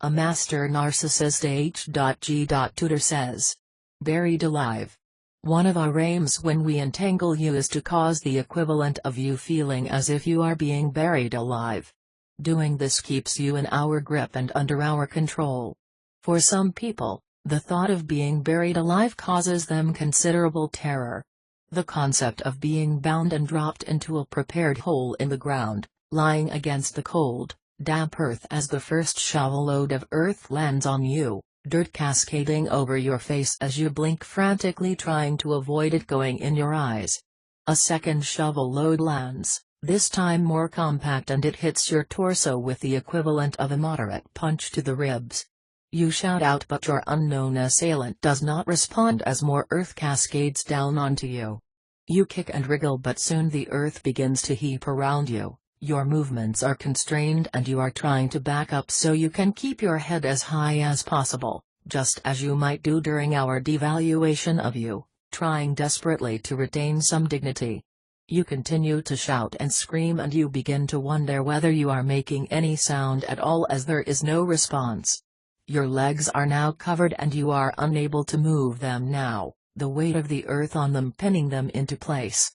A master narcissist H.G. Tudor says. Buried alive. One of our aims when we entangle you is to cause the equivalent of you feeling as if you are being buried alive. Doing this keeps you in our grip and under our control. For some people, the thought of being buried alive causes them considerable terror. The concept of being bound and dropped into a prepared hole in the ground, lying against the cold, damp earth as the first shovelload of earth lands on you, dirt cascading over your face as you blink frantically trying to avoid it going in your eyes. A second shovel load lands, this time more compact, and it hits your torso with the equivalent of a moderate punch to the ribs. You shout out, but your unknown assailant does not respond as more earth cascades down onto you. You kick and wriggle, but soon the earth begins to heap around you. Your movements are constrained and you are trying to back up so you can keep your head as high as possible, just as you might do during our devaluation of you, trying desperately to retain some dignity. You continue to shout and scream, and you begin to wonder whether you are making any sound at all as there is no response. Your legs are now covered and you are unable to move them now, the weight of the earth on them pinning them into place.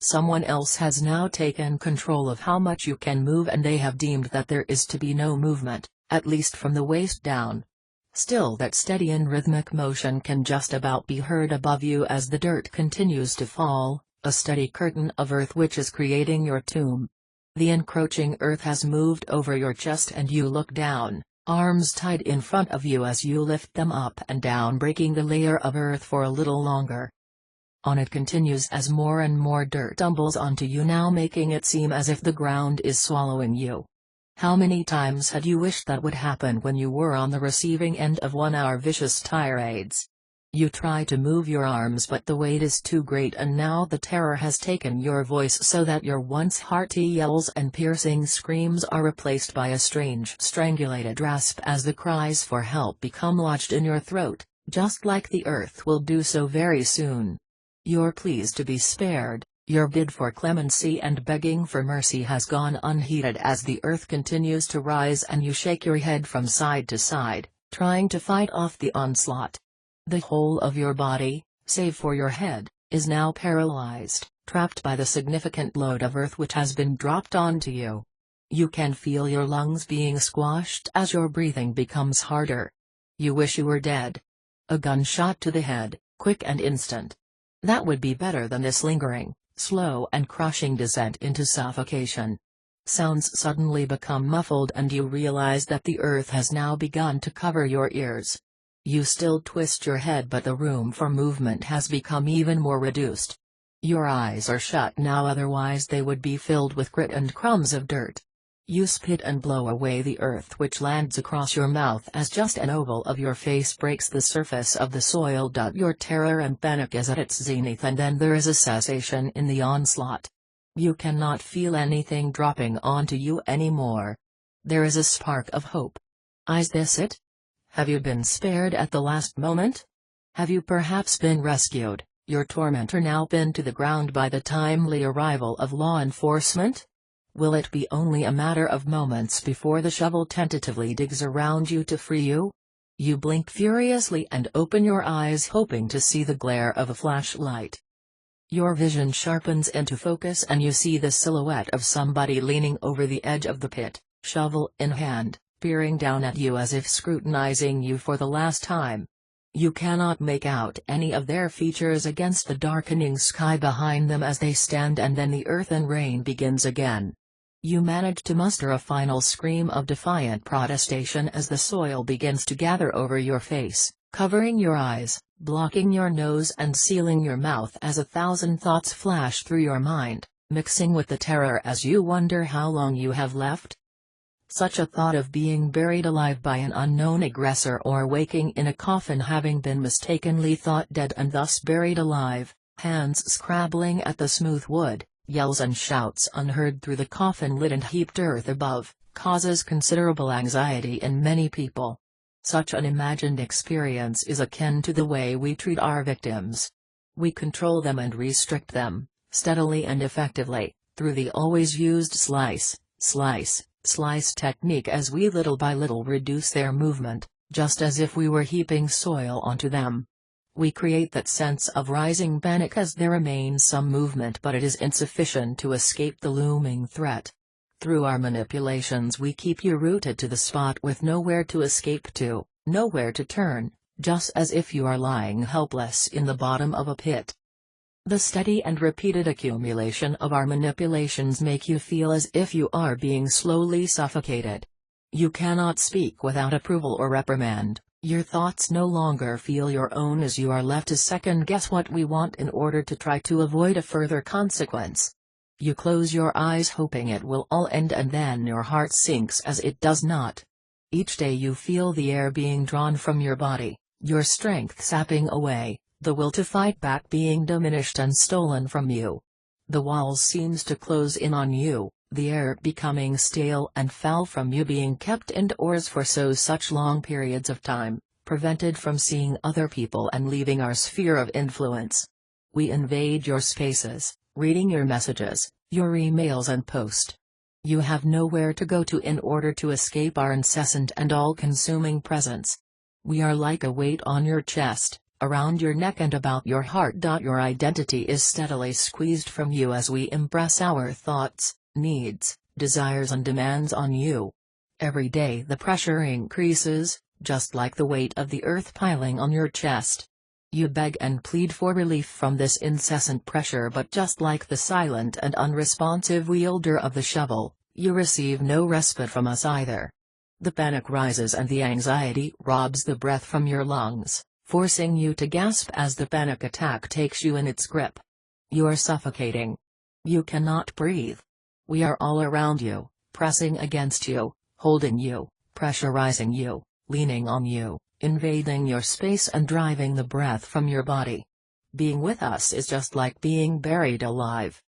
Someone else has now taken control of how much you can move, and they have deemed that there is to be no movement, at least from the waist down. Still, that steady and rhythmic motion can just about be heard above you as the dirt continues to fall, a steady curtain of earth which is creating your tomb. The encroaching earth has moved over your chest and you look down, arms tied in front of you as you lift them up and down, breaking the layer of earth for a little longer. On it continues as more and more dirt tumbles onto you, now making it seem as if the ground is swallowing you. How many times had you wished that would happen when you were on the receiving end of one of our vicious tirades? You try to move your arms, but the weight is too great, and now the terror has taken your voice so that your once hearty yells and piercing screams are replaced by a strange strangulated rasp as the cries for help become lodged in your throat, just like the earth will do so very soon. Your pleas to be spared, your bid for clemency and begging for mercy has gone unheeded as the earth continues to rise and you shake your head from side to side, trying to fight off the onslaught. The whole of your body, save for your head, is now paralyzed, trapped by the significant load of earth which has been dropped onto you. You can feel your lungs being squashed as your breathing becomes harder. You wish you were dead. A gunshot to the head, quick and instant. That would be better than this lingering, slow and crushing descent into suffocation. Sounds suddenly become muffled and you realize that the earth has now begun to cover your ears. You still twist your head, but the room for movement has become even more reduced. Your eyes are shut now, otherwise they would be filled with grit and crumbs of dirt. You spit and blow away the earth which lands across your mouth as just an oval of your face breaks the surface of the soil. Your terror and panic is at its zenith, and then there is a cessation in the onslaught. You cannot feel anything dropping onto you anymore. There is a spark of hope. Is this it? Have you been spared at the last moment? Have you perhaps been rescued, your tormentor now pinned to the ground by the timely arrival of law enforcement? Will it be only a matter of moments before the shovel tentatively digs around you to free you? You blink furiously and open your eyes, hoping to see the glare of a flashlight. Your vision sharpens into focus and you see the silhouette of somebody leaning over the edge of the pit, shovel in hand, peering down at you as if scrutinizing you for the last time. You cannot make out any of their features against the darkening sky behind them as they stand, and then the earth and rain begins again. You manage to muster a final scream of defiant protestation as the soil begins to gather over your face, covering your eyes, blocking your nose and sealing your mouth as 1,000 thoughts flash through your mind, mixing with the terror as you wonder how long you have left. Such a thought of being buried alive by an unknown aggressor, or waking in a coffin having been mistakenly thought dead and thus buried alive, hands scrabbling at the smooth wood, yells and shouts unheard through the coffin lid and heaped earth above, causes considerable anxiety in many people. Such an imagined experience is akin to the way we treat our victims. We control them and restrict them, steadily and effectively, through the always used slice, slice technique as we little by little reduce their movement, just as if we were heaping soil onto them. We create that sense of rising panic as there remains some movement, but it is insufficient to escape the looming threat. Through our manipulations we keep you rooted to the spot with nowhere to escape to, nowhere to turn, just as if you are lying helpless in the bottom of a pit. The steady and repeated accumulation of our manipulations make you feel as if you are being slowly suffocated. You cannot speak without approval or reprimand, your thoughts no longer feel your own as you are left to second-guess what we want in order to try to avoid a further consequence. You close your eyes hoping it will all end, and then your heart sinks as it does not. Each day you feel the air being drawn from your body, your strength sapping away, the will to fight back being diminished and stolen from you. The walls seems to close in on you, the air becoming stale and foul from you being kept indoors for such long periods of time, prevented from seeing other people and leaving our sphere of influence. We invade your spaces, reading your messages, your emails and post. You have nowhere to go to in order to escape our incessant and all-consuming presence. We are like a weight on your chest, around your neck and about your heart. Your identity is steadily squeezed from you as we impress our thoughts, needs, desires and demands on you. Every day the pressure increases, just like the weight of the earth piling on your chest. You beg and plead for relief from this incessant pressure, but just like the silent and unresponsive wielder of the shovel, you receive no respite from us either. The panic rises and the anxiety robs the breath from your lungs, forcing you to gasp as the panic attack takes you in its grip. You are suffocating. You cannot breathe. We are all around you, pressing against you, holding you, pressurizing you, leaning on you, invading your space and driving the breath from your body. Being with us is just like being buried alive.